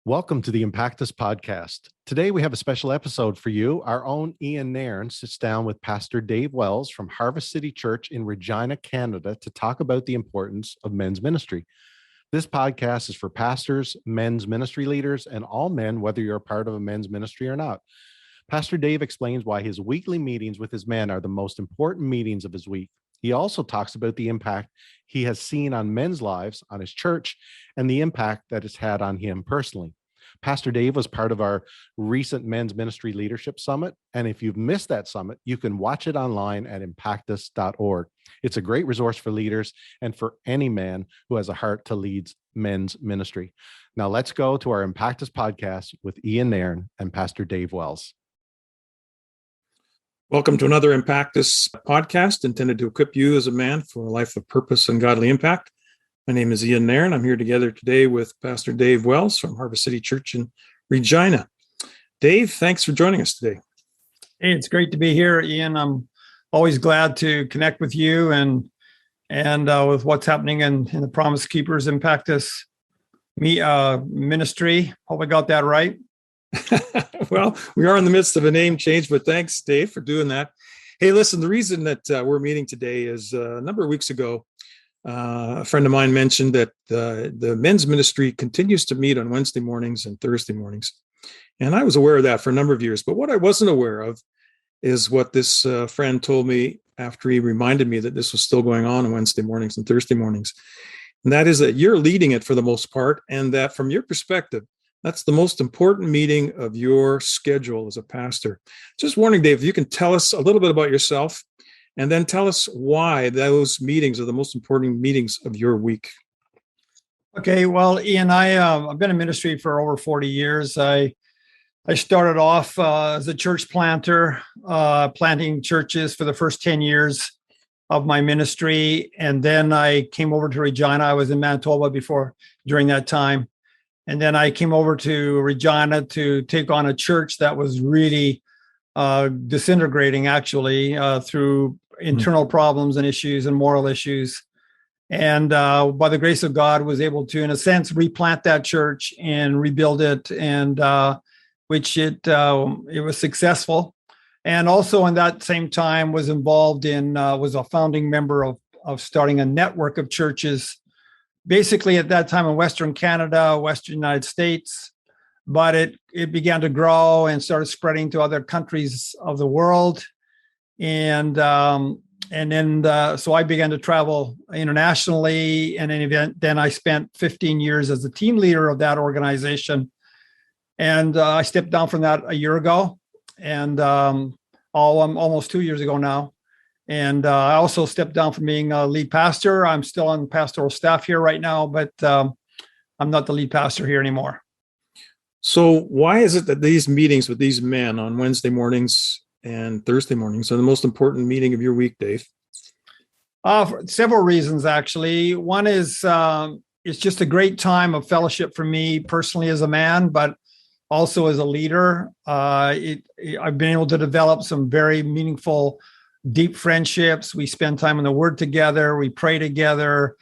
Welcome to the Impactus podcast. Today we have a special episode for you. Our own Ian Nairn sits down with Pastor Dave Wells from Harvest City Church in Regina, Canada, to talk about the importance of men's ministry. This podcast is for pastors, men's ministry leaders, and all men, whether you're a part of a men's ministry or not. Pastor Dave explains why his weekly meetings with his men are the most important meetings of his week. He also talks about the impact he has seen on men's lives, on his church, and the impact that it's had on him personally. Pastor Dave was part of our recent Men's Ministry Leadership Summit, and if you've missed that summit, you can watch it online at impactus.org. It's a great resource for leaders and for any man who has a heart to lead men's ministry. Now let's go to our Impactus podcast with Ian Nairn and Pastor Dave Wells. Welcome to another Impactus podcast intended to equip you as a man for a life of purpose and godly impact. My name is Ian Nairn. I'm here together today with Pastor Dave Wells from Harvest City Church in Regina. Dave, thanks for joining us today. Hey, it's great to be here, Ian. I'm always glad to connect with you and with what's happening in the Promise Keepers Impactus ministry. Hope I got that right. Well, we are in the midst of a name change, but thanks, Dave, for doing that. Hey, listen, the reason that we're meeting today is a number of weeks ago, a friend of mine mentioned that the men's ministry continues to meet on Wednesday mornings and Thursday mornings. And I was aware of that for a number of years. But what I wasn't aware of is what this friend told me after he reminded me that this was still going on Wednesday mornings and Thursday mornings. And that is that you're leading it for the most part, and that from your perspective, that's the most important meeting of your schedule as a pastor. Just wondering, Dave, if you can tell us a little bit about yourself and then tell us why those meetings are the most important meetings of your week. Okay, well, Ian, I've been in ministry for over 40 years. I started off as a church planter, planting churches for the first 10 years of my ministry. And then I came over to Regina. I was in Manitoba during that time. And then I came over to Regina to take on a church that was really disintegrating, actually, through internal problems and issues and moral issues. And by the grace of God, was able to, in a sense, replant that church and rebuild it, and it was successful. And also in that same time was involved was a founding member of starting a network of churches, basically at that time in Western Canada, Western United States, but it began to grow and started spreading to other countries of the world. And then I began to travel internationally, and then I spent 15 years as the team leader of that organization. And I stepped down from that a year ago, and almost 2 years ago now. And I also stepped down from being a lead pastor. I'm still on pastoral staff here right now, but I'm not the lead pastor here anymore. So why is it that these meetings with these men on Wednesday mornings and Thursday mornings are the most important meeting of your week, Dave? For several reasons, actually. One is it's just a great time of fellowship for me personally as a man, but also as a leader. I've been able to develop some very meaningful, deep friendships. We spend time in the Word together. We pray together.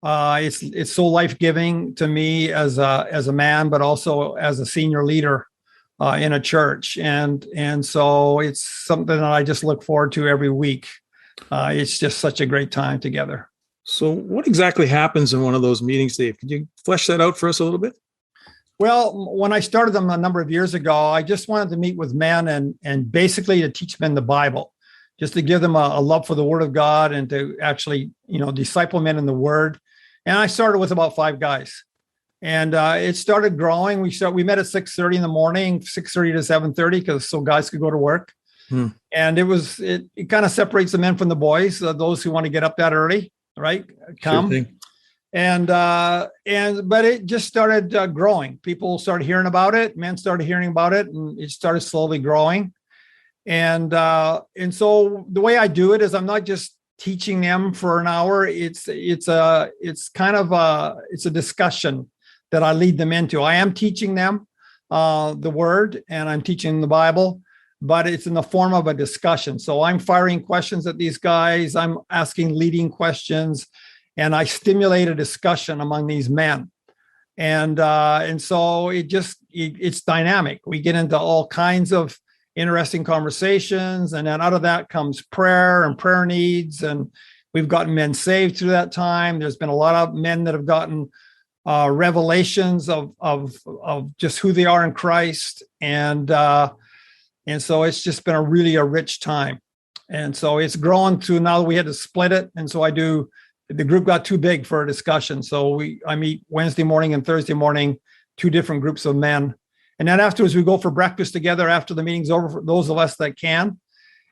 It's so life-giving to me as a man, but also as a senior leader in a church, and so it's something that I just look forward to every week. It's just such a great time together. So, what exactly happens in one of those meetings, Dave? Can you flesh that out for us a little bit? Well, when I started them a number of years ago, I just wanted to meet with men and basically to teach men the Bible, just to give them a love for the Word of God and to actually, disciple men in the Word. And I started with about 5 guys, and it started growing. We met at 6:30 in the morning, 6:30 to 7:30, so guys could go to work. And it kind of separates the men from the boys, those who want to get up that early, right? Come. Sure thing. But it just started growing. People started hearing about it. Men started hearing about it, and it started slowly growing. And so the way I do it is I'm not just teaching them for an hour. It's a discussion that I lead them into. I am teaching them the Word, and I'm teaching the Bible, but it's in the form of a discussion. So I'm firing questions at these guys. I'm asking leading questions, and I stimulate a discussion among these men. And so it's dynamic. We get into all kinds of interesting conversations, and then out of that comes prayer and prayer needs, and we've gotten men saved through that time. There's been a lot of men that have gotten revelations of just who they are in Christ, and so it's just been a rich time. And so it's grown to now that we had to split it, and so the group got too big for a discussion. So I meet Wednesday morning and Thursday morning, two different groups of men. And then afterwards, we go for breakfast together after the meeting's over for those of us that can.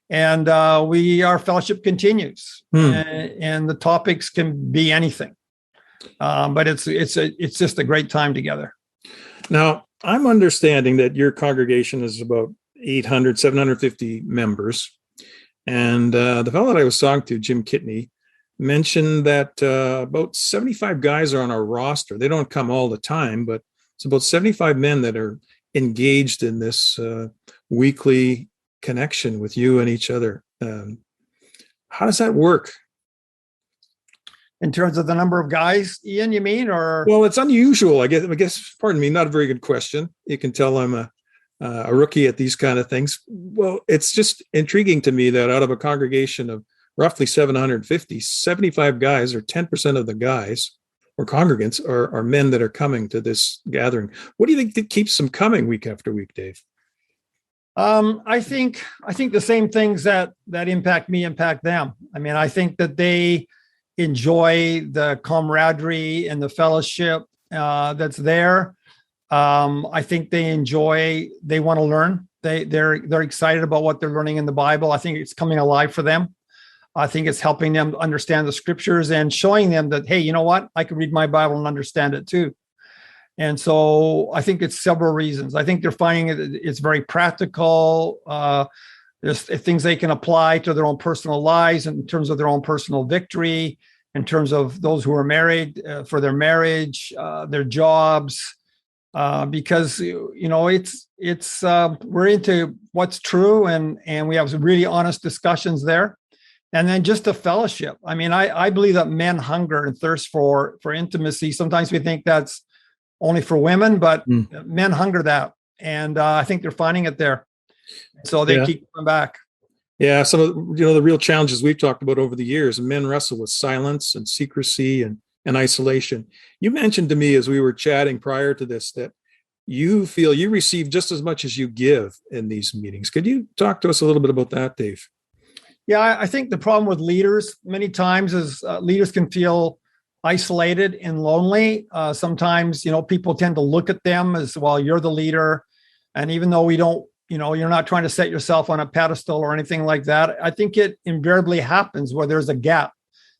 And our fellowship continues. And the topics can be anything. But it's just a great time together. Now, I'm understanding that your congregation is about 800, 750 members. And the fellow that I was talking to, Jim Kitney, mentioned that about 75 guys are on our roster. They don't come all the time, but it's about 75 men that are engaged in this weekly connection with you and each other. How does that work? In terms of the number of guys, Ian, you mean? Or well, it's unusual, I guess. Pardon me, not a very good question. You can tell I'm a rookie at these kind of things. Well, it's just intriguing to me that out of a congregation of roughly 750, 75 guys, or 10% of the guys or congregants are men that are coming to this gathering. What do you think that keeps them coming week after week, Dave? I think the same things that impact me impact them. I mean, I think that they enjoy the camaraderie and the fellowship that's there. I think they want to learn. They're excited about what they're learning in the Bible. I think it's coming alive for them. I think it's helping them understand the scriptures and showing them that, hey, you know what? I can read my Bible and understand it too. And so I think it's several reasons. I think they're finding it's very practical. There's things they can apply to their own personal lives in terms of their own personal victory, in terms of those who are married for their marriage, their jobs, because it's we're into what's true, and we have some really honest discussions there. And then just the fellowship. I mean, I believe that men hunger and thirst for intimacy. Sometimes we think that's only for women, but men hunger that. And I think they're finding it there. So they keep coming back. Yeah, some of the real challenges we've talked about over the years, men wrestle with silence and secrecy and isolation. You mentioned to me as we were chatting prior to this that you feel you receive just as much as you give in these meetings. Could you talk to us a little bit about that, Dave? Yeah, I think the problem with leaders many times is leaders can feel isolated and lonely. Sometimes, people tend to look at them as, well, you're the leader. And even though we don't, you're not trying to set yourself on a pedestal or anything like that, I think it invariably happens where there's a gap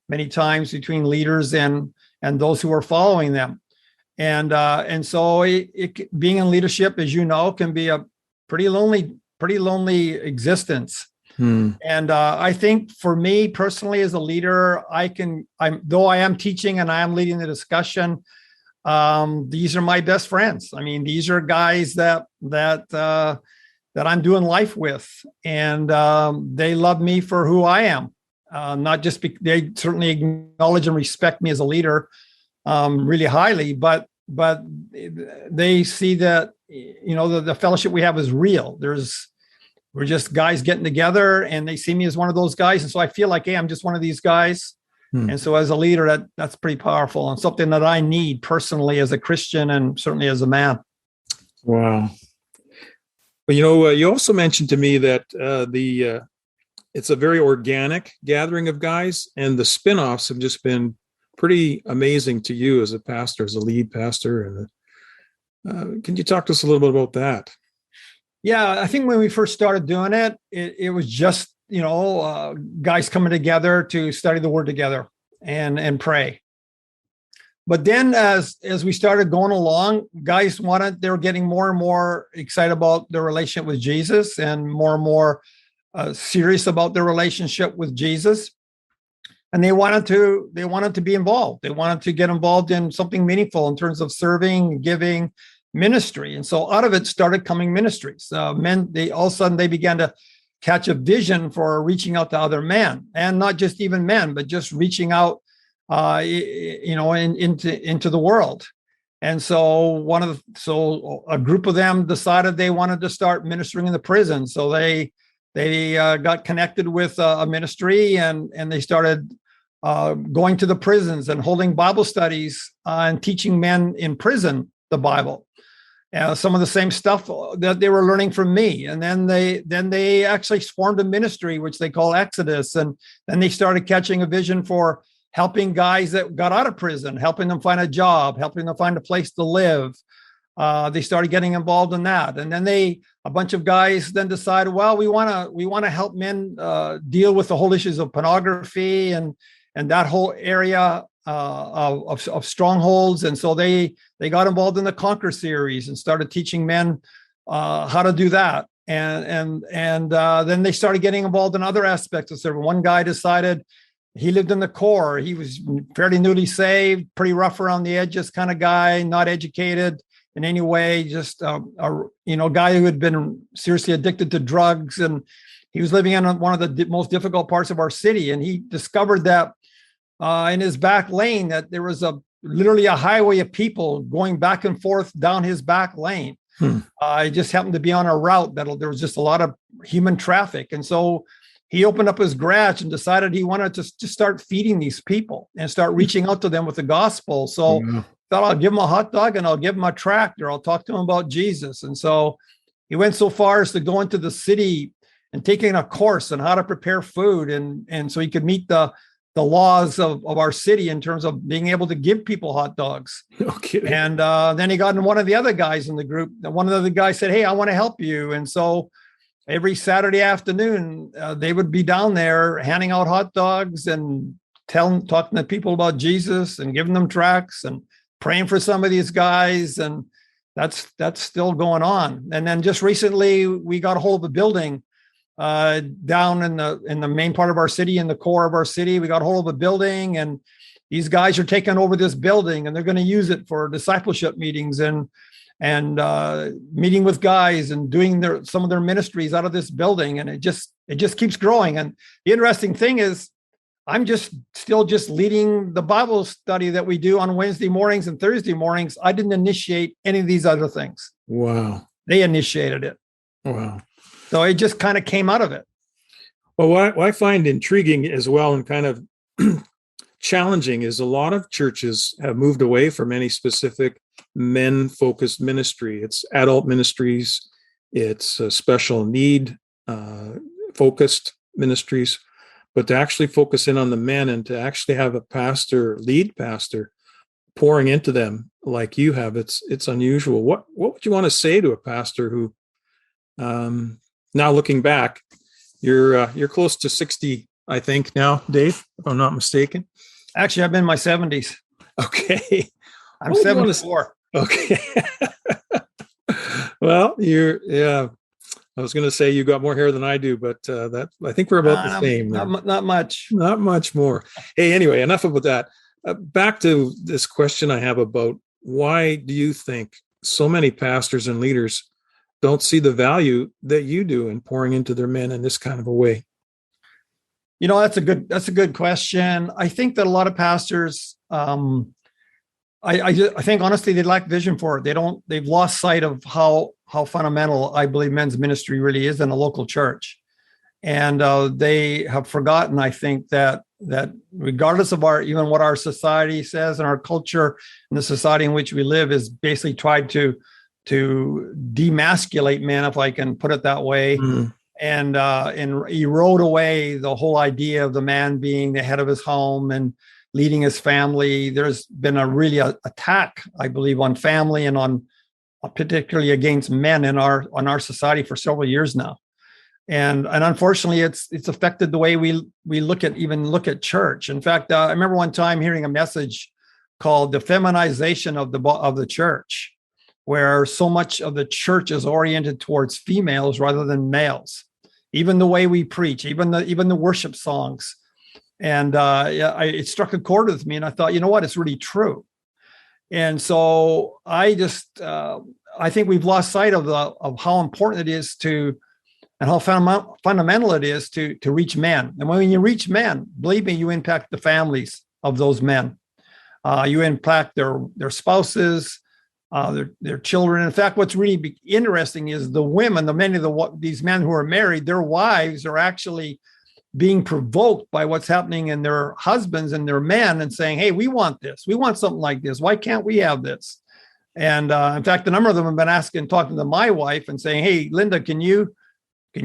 many times between leaders and those who are following them. And so being in leadership, as you know, can be a pretty lonely existence. And I think for me personally, as a leader, though I am teaching and I am leading the discussion, these are my best friends. I mean, these are guys that I'm doing life with, and they love me for who I am. Not just they certainly acknowledge and respect me as a leader really highly, but they see that the fellowship we have is real. We're just guys getting together, and they see me as one of those guys. And so I feel like, hey, I'm just one of these guys. And so as a leader, that's pretty powerful and something that I need personally as a Christian and certainly as a man. Wow. But, you also mentioned to me that it's a very organic gathering of guys, and the Spinoffs have just been pretty amazing to you as a pastor, as a lead pastor. And can you talk to us a little bit about that? Yeah, I think when we first started doing it was just, guys coming together to study the word together and pray. But then as we started going along, guys they were getting more and more excited about their relationship with Jesus and more serious about their relationship with Jesus. And they wanted to be involved. They wanted to get involved in something meaningful in terms of serving, giving, ministry. And so out of it started coming ministries. Men, all of a sudden they began to catch a vision for reaching out to other men, and not just even men, but just reaching out, into the world. And so a group of them decided they wanted to start ministering in the prison. So they got connected with a ministry, and they started going to the prisons and holding Bible studies and teaching men in prison the Bible. Some of the same stuff that they were learning from me. And then they actually formed a ministry, which they call Exodus. And then they started catching a vision for helping guys that got out of prison, helping them find a job, helping them find a place to live. They started getting involved in that. And then a bunch of guys then decided, well, we want to help men deal with the whole issues of pornography and that whole area of strongholds. And so they got involved in the Conquer series and started teaching men how to do that. And then they started getting involved in other aspects of service. One guy decided, he lived in the Corps. He was fairly newly saved, pretty rough around the edges kind of guy, not educated in any way, just a guy who had been seriously addicted to drugs. And he was living in one of the most difficult parts of our city. And he discovered that in his back lane, that there was literally a highway of people going back and forth down his back lane. It just happened to be on a route that there was just a lot of human traffic. And so he opened up his garage and decided he wanted to just start feeding these people and start reaching out to them with the gospel. So thought, I'll give him a hot dog and I'll give him a tractor. I'll talk to him about Jesus. And so he went so far as to go into the city and taking a course on how to prepare food. And so he could meet the laws of our city in terms of being able to give people hot dogs. Okay. And then he got in one of the other guys in the group. One of the guys said, hey, I want to help you. And so every Saturday afternoon, they would be down there handing out hot dogs and talking to people about Jesus and giving them tracts and praying for some of these guys. And that's still going on. And then just recently, we got a hold of a building down in the main part of our city, in the core of our city. We got a hold of a building, and these guys are taking over this building, and they're going to use it for discipleship meetings and meeting with guys and doing some of their ministries out of this building. And it just keeps growing. And the interesting thing is, I'm still leading the Bible study that we do on Wednesday mornings and Thursday mornings. I didn't initiate any of these other things. Wow. They initiated it. Wow. So it just kind of came out of it. Well, what I find intriguing as well and kind of challenging is a lot of churches have moved away from any specific men-focused ministry. It's adult ministries, it's special need focused ministries, but to actually focus in on the men and to actually have a lead pastor pouring into them like you have, it's unusual. What would you want to say to a pastor who, now looking back, you're close to 60, I think now, Dave, if I'm not mistaken. Actually, I've been in my 70s. Okay. I'm 74. Okay. Well, I was going to say you got more hair than I do, but I think we're about the same. Not much. Not much more. Hey, anyway, enough about that. Back to this question I have about why do you think so many pastors and leaders don't see the value that you do in pouring into their men in this kind of a way? That's a good question. I think that a lot of pastors, I think honestly, they lack vision for it. They've lost sight of how fundamental I believe men's ministry really is in a local church. And they have forgotten, I think, that regardless of even what our society says and our culture and the society in which we live is basically tried to demasculate men, if I can put it that way, and erode away the whole idea of the man being the head of his home and leading his family. There's been a really attack, I believe, on family and on particularly against men in our society for several years now. And unfortunately, it's affected the way we look at church. In fact, I remember one time hearing a message called "The Feminization of the Church," where so much of the church is oriented towards females rather than males. Even the way we preach, even the worship songs, and it struck a chord with me. And I thought, you know what, it's really true. And so I think we've lost sight of how important it is and how fundamental it is to reach men. And when you reach men, believe me, you impact the families of those men. You impact their spouses, their children. In fact, what's really interesting is the women, these men who are married, their wives are actually being provoked by what's happening in their husbands and their men and saying, hey, we want this. We want something like this. Why can't we have this? And in fact, a number of them have been talking to my wife and saying, hey, Linda, can you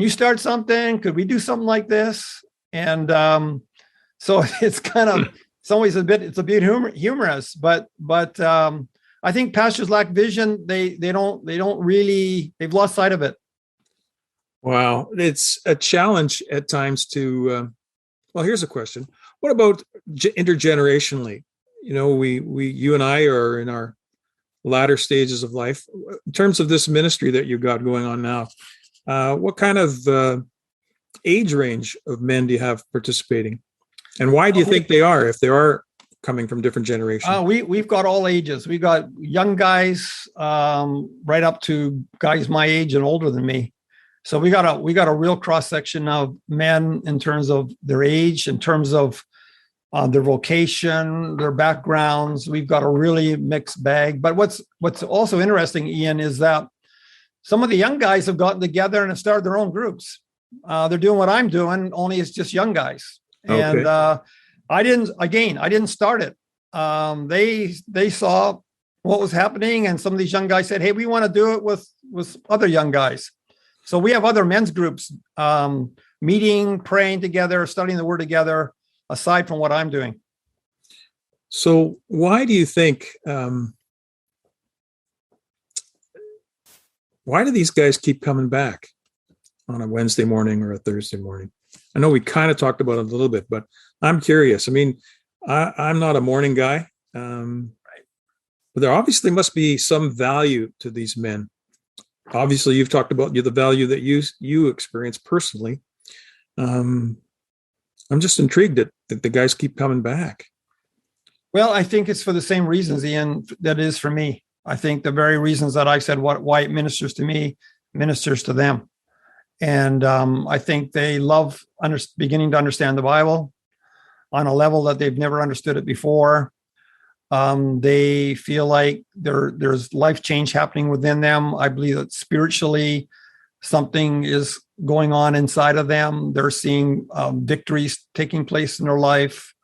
start something? Could we do something like this? And so it's kind of, some ways it's a bit humorous, but I think pastors lack vision. They've lost sight of it. Wow. It's a challenge at times to, well, here's a question. What about intergenerationally? You and I are in our latter stages of life. In terms of this ministry that you've got going on now, what kind of age range of men do you have participating? And why do you think they are, if they are coming from different generations? We've got all ages. We've got young guys right up to guys my age and older than me. So we got a real cross section of men in terms of their age, in terms of their vocation, their backgrounds. We've got a really mixed bag. But what's also interesting, Ian, is that some of the young guys have gotten together and have started their own groups. They're doing what I'm doing, only it's just young guys. Okay. And I didn't start it. They saw what was happening, and some of these young guys said, hey, we want to do it with other young guys. So we have other men's groups meeting, praying together, studying the word together, aside from what I'm doing. So why do you think, why do these guys keep coming back on a Wednesday morning or a Thursday morning? I know we kind of talked about it a little bit, but I'm curious. I mean, I'm not a morning guy, but there obviously must be some value to these men. Obviously, you've talked about the value that you experience personally. I'm just intrigued that the guys keep coming back. Well, I think it's for the same reasons, Ian, that is for me. I think the very reasons that I said why it ministers to me, ministers to them. And I think they love beginning to understand the Bible on a level that they've never understood it before. They feel like there's life change happening within them. I believe that spiritually something is going on inside of them. They're seeing victories taking place in their life.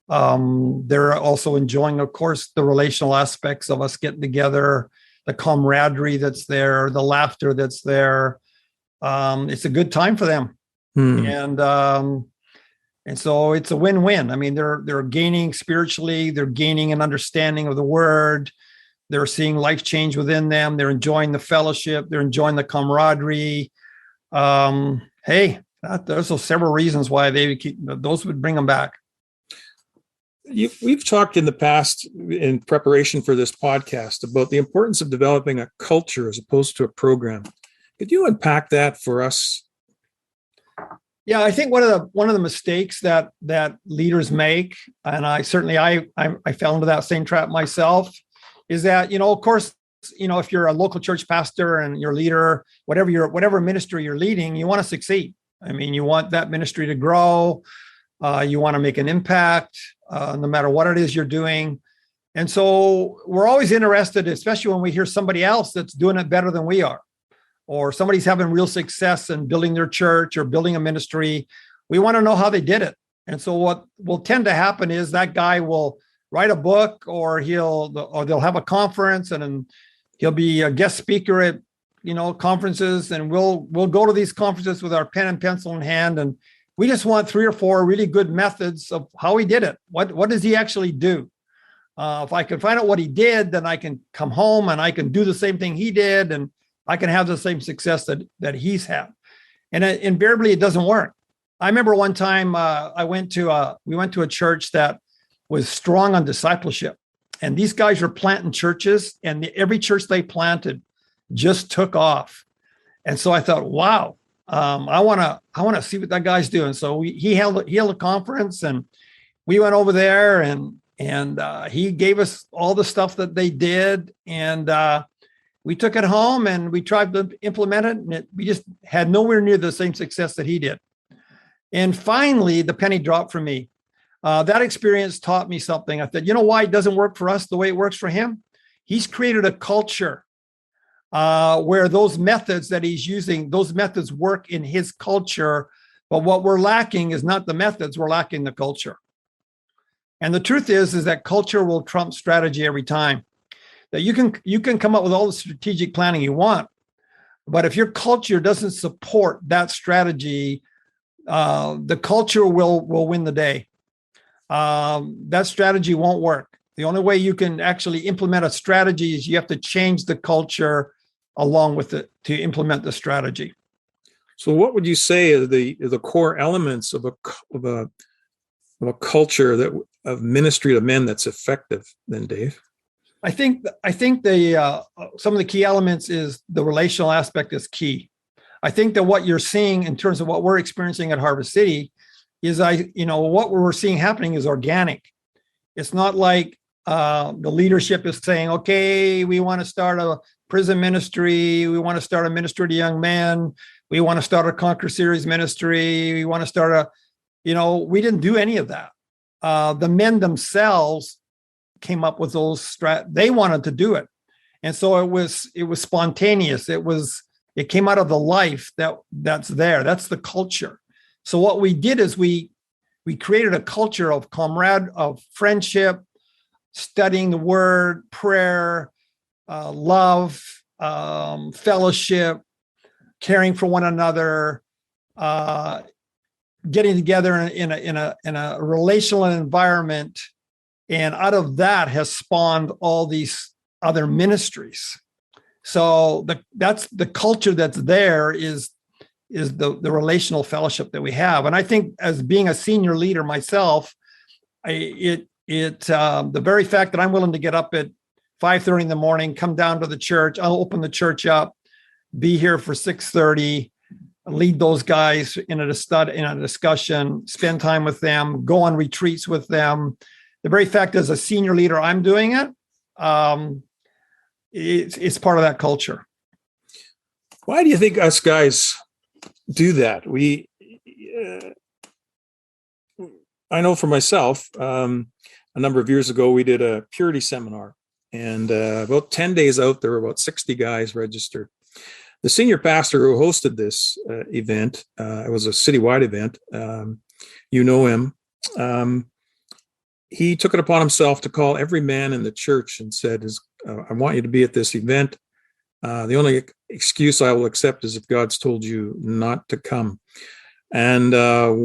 They're also enjoying, of course, the relational aspects of us getting together, the camaraderie that's there, the laughter that's there. It's a good time for them. And so it's a win-win. I mean, they're gaining spiritually, they're gaining an understanding of the word, they're seeing life change within them, they're enjoying the fellowship, they're enjoying the camaraderie. There's several reasons why those would bring them back. We've talked in the past in preparation for this podcast about the importance of developing a culture as opposed to a program. Could you unpack that for us? Yeah, I think one of the mistakes that leaders make, and I fell into that same trap myself, is that, of course, if you're a local church pastor and you're a leader, whatever ministry you're leading, you want to succeed. I mean, you want that ministry to grow. You want to make an impact, no matter what it is you're doing. And so we're always interested, especially when we hear somebody else that's doing it better than we are, or somebody's having real success in building their church or building a ministry. We want to know how they did it. And so what will tend to happen is that guy will write a book, or they'll have a conference, and he'll be a guest speaker at conferences, and we'll go to these conferences with our pen and pencil in hand, and we just want 3 or 4 really good methods of how he did it. What does he actually do? If I can find out what he did, then I can come home and I can do the same thing he did, and I can have the same success that he's had. And invariably, it doesn't work. I remember one time we went to a church that was strong on discipleship, and these guys were planting churches, and every church they planted just took off. And so I thought, wow, I want to see what that guy's doing. So he held a conference, and we went over there, and he gave us all the stuff that they did, and we took it home and we tried to implement it, and we just had nowhere near the same success that he did. And finally, the penny dropped for me. That experience taught me something. I thought, why it doesn't work for us the way it works for him? He's created a culture where those methods that he's using, those methods work in his culture. But what we're lacking is not the methods, we're lacking the culture. And the truth is that culture will trump strategy every time. That you can come up with all the strategic planning you want, but if your culture doesn't support that strategy, the culture will win the day. That strategy won't work. The only way you can actually implement a strategy is you have to change the culture along with it to implement the strategy. So, what would you say are the core elements of a culture of ministry to men that's effective? Then, Dave, I think the some of the key elements is the relational aspect is key. I think that what you're seeing in terms of what we're experiencing at Harvest City is what we're seeing happening is organic. It's not like the leadership is saying, okay, we want to start a prison ministry. We want to start a ministry to young men. We want to start a Conquer Series ministry. We want to start we didn't do any of that. The men themselves came up with those they wanted to do it. And so it was spontaneous. It came out of the life that's there. That's the culture. So what we did is we created a culture of of friendship, studying the word, prayer, love, fellowship, caring for one another, getting together in a relational environment. And out of that has spawned all these other ministries. So that's the culture that's there is the relational fellowship that we have. And I think as being a senior leader myself, the very fact that I'm willing to get up at 5:30 in the morning, come down to the church, I'll open the church up, be here for 6:30, lead those guys in a discussion, spend time with them, go on retreats with them. The very fact as a senior leader, I'm doing it. It's part of that culture. Why do you think us guys do that? I know for myself, a number of years ago, we did a purity seminar, and about 10 days out, there were about 60 guys registered. The senior pastor who hosted this event, it was a citywide event, you know him, he took it upon himself to call every man in the church and said, I want you to be at this event. The only excuse I will accept is if God's told you not to come. And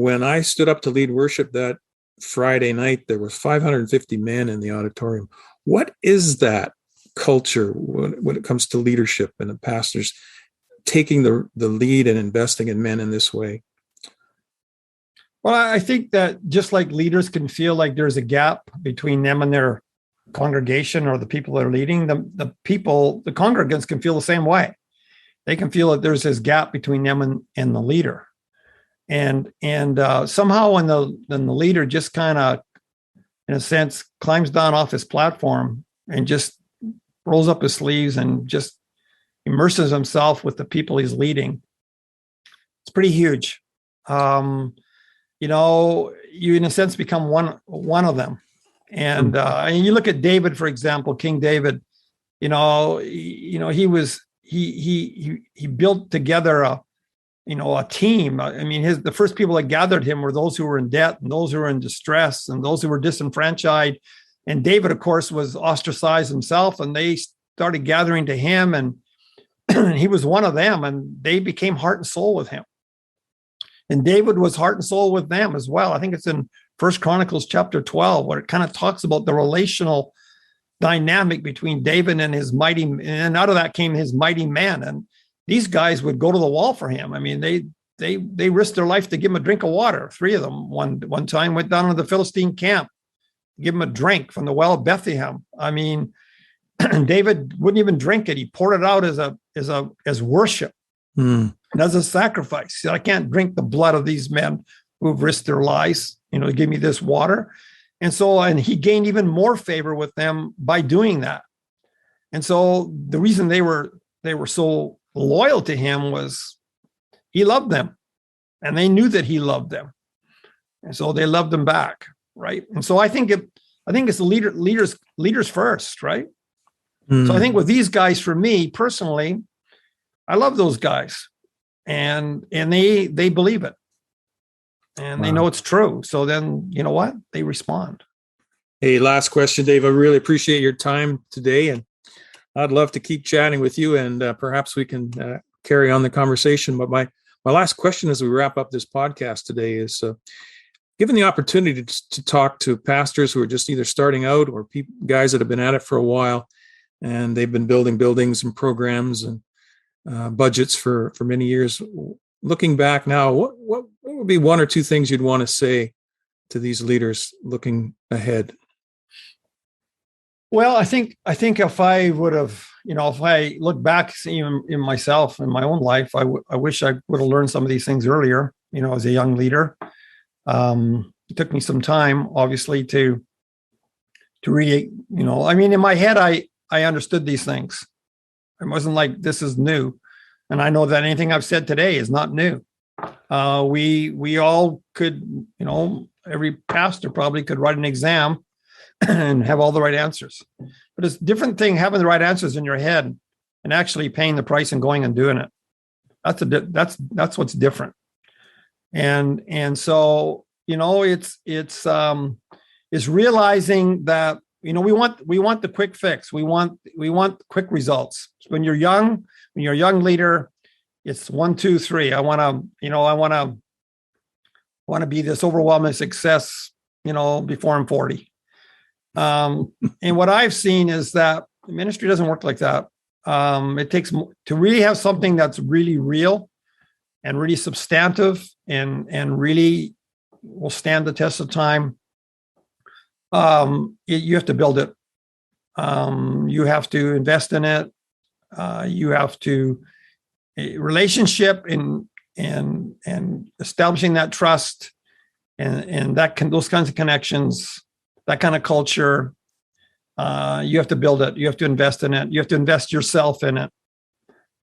when I stood up to lead worship that Friday night, there were 550 men in the auditorium. What is that culture when it comes to leadership and the pastors taking the lead and investing in men in this way? Well, I think that just like leaders can feel like there's a gap between them and their congregation or the people that are leading, the congregants can feel the same way. They can feel that there's this gap between them and the leader. And somehow when the leader just kind of, in a sense, climbs down off his platform and just rolls up his sleeves and just immerses himself with the people he's leading, it's pretty huge. You in a sense become one of them. And you look at David, for example, King David, he built together a team. I mean, the first people that gathered him were those who were in debt and those who were in distress and those who were disenfranchised. And David, of course, was ostracized himself, and they started gathering to him, and he was one of them, and they became heart and soul with him. And David was heart and soul with them as well. I think it's in 1 Chronicles chapter 12, where it kind of talks about the relational dynamic between David and his mighty, and out of that came his mighty men. And these guys would go to the wall for him. I mean, they risked their life to give him a drink of water. 3 of them one time went down to the Philistine camp, give him a drink from the well of Bethlehem. I mean, David wouldn't even drink it. He poured it out as worship. And as a sacrifice. He said, I can't drink the blood of these men who've risked their lives, to give me this water. And he gained even more favor with them by doing that. And so the reason they were so loyal to him was he loved them, and they knew that he loved them. And so they loved him back, right? And so I think it's the leaders first, right? So I think with these guys, for me personally, I love those guys, and they believe it, and they know it's true. So then, you know what? They respond. Hey, last question, Dave. I really appreciate your time today, and I'd love to keep chatting with you, and perhaps we can carry on the conversation. But my last question as we wrap up this podcast today is, given the opportunity to talk to pastors who are just either starting out or guys that have been at it for a while, and they've been building buildings and programs and budgets for many years. Looking back now, what would be one or two things you'd want to say to these leaders looking ahead? Well, I think if I would have, if I look back even in myself, in my own life, I wish I would have learned some of these things earlier, as a young leader. It took me some time, obviously, to really, in my head, I understood these things. It wasn't like this is new. And I know that anything I've said today is not new. We all could, every pastor probably could write an exam and have all the right answers. But it's a different thing having the right answers in your head and actually paying the price and going and doing it. That's what's different. And so, it's realizing that, we want the quick fix. We want quick results. When you're a young leader, it's 1, 2, 3. I want to be this overwhelming success, before I'm 40. And what I've seen is that the ministry doesn't work like that. It takes to really have something that's really real and really substantive and really will stand the test of time. You have to build it. You have to invest in it. You have to relationship and establishing that trust and those kinds of connections, that kind of culture. You have to build it. You have to invest in it. You have to invest yourself in it.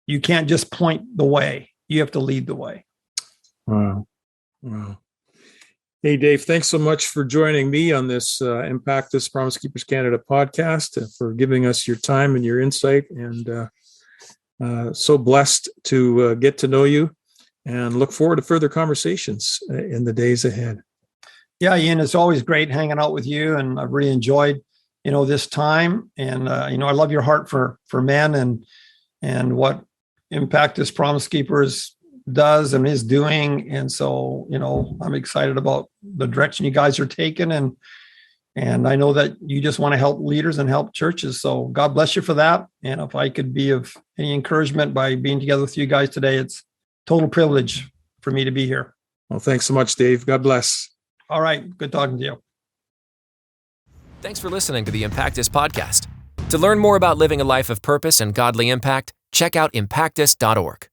You can't just point the way. You have to lead the way. Wow. Hey, Dave, thanks so much for joining me on this Impactus Promise Keepers Canada podcast, for giving us your time and your insight. And so blessed to get to know you and look forward to further conversations in the days ahead. Yeah, Ian, it's always great hanging out with you. And I've really enjoyed, this time. And, I love your heart for men and what Impactus Promise Keepers does and is doing. And so, I'm excited about the direction you guys are taking. And I know that you just want to help leaders and help churches. So God bless you for that. And if I could be of any encouragement by being together with you guys today, it's total privilege for me to be here. Well, thanks so much, Dave. God bless. All right. Good talking to you. Thanks for listening to the Impactus podcast. To learn more about living a life of purpose and godly impact, check out impactus.org.